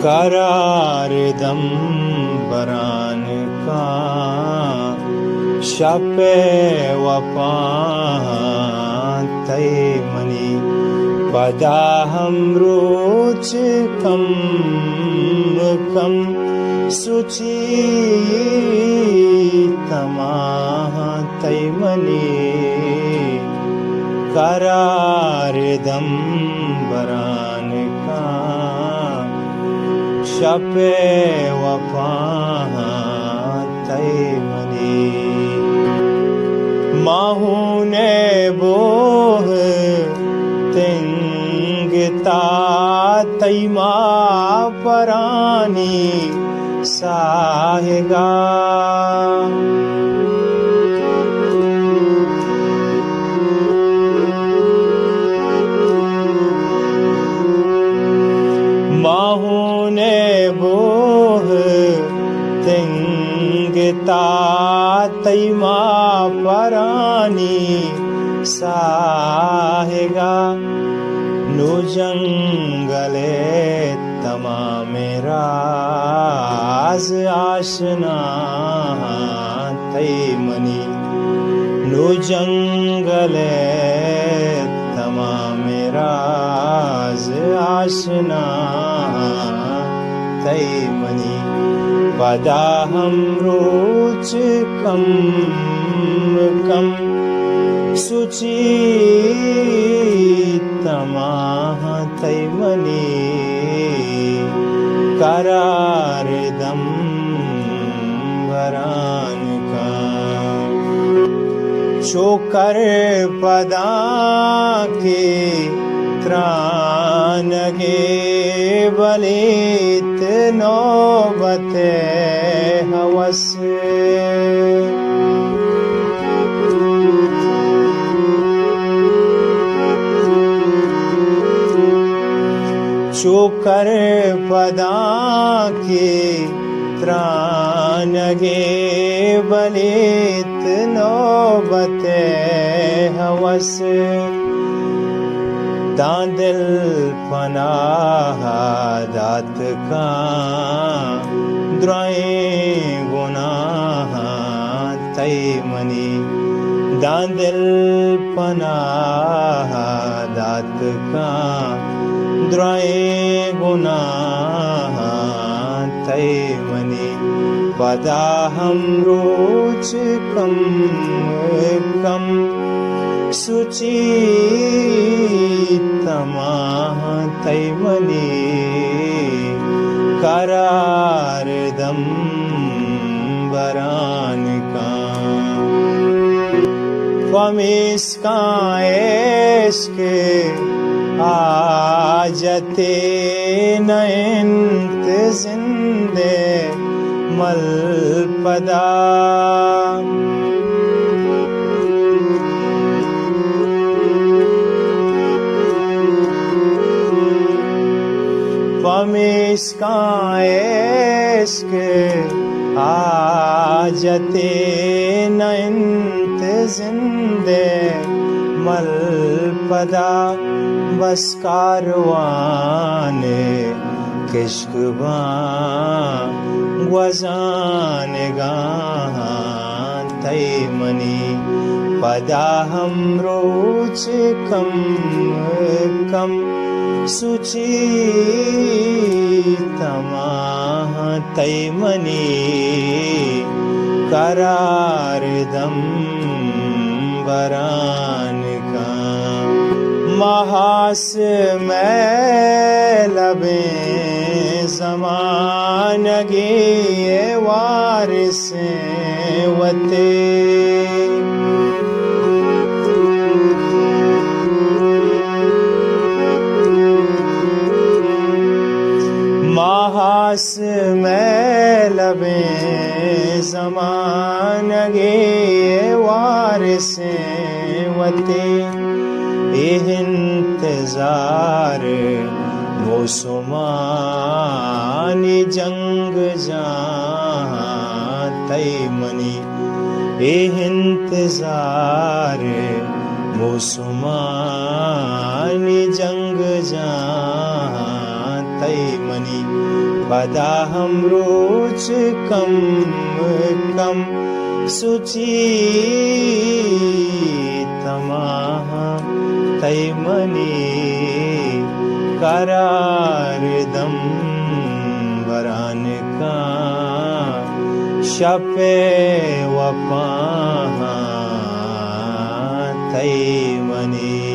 करारदम बरान का शपे वपातै मणि पदाहं रुचिकं कं सुचितमाहतै मणि करारदम बरान का शपे वपातै मणि माहुने बोह तिंगता तैमा परानी साहेगा माहुने बोह तिंगता तैमा परानी साहेगा नु जंगले तमामे राज आशना तै मणि नु जंगले तमामे राज आशना तै मणि पदाहं रुचिकं कं सुचितमाहतै मणि करारदम बरान का शोकर पदा के त्रानगे बलित नौबते हवस शोकर पदा के त्रानगे बलित नौबते हवस दादिल पनाह दात का द्राए गुनाह तै मणि दादिल पनाह दात का द्राए गुनाह तै मणि पदाहं रुचिकं कं सुचितमाहतै मणि करारदम बरान का फमिस्काएस्के आजते नयंत जिंदे मलपदा फमिस्काएस्के आजते नयंत जिंदे मलपदा बस कारवाने किश्कबा ग्वजान गां तै मणि पदाहं रुचिकं कं सुचितमाहतै मणि करारदम बरान का महास में लबे ज़मानगे वारिस वते महास में लबे ज़मानगे वारिस वते इंतजार मौसुमानी जंग जहाँ तै मणि इंतजार मौसुमानी जंग जहाँ तै मणि पदाहं रोचकं कं सुचितमाः तैमनि करार्दं वरानका शपे वपाः तैमनि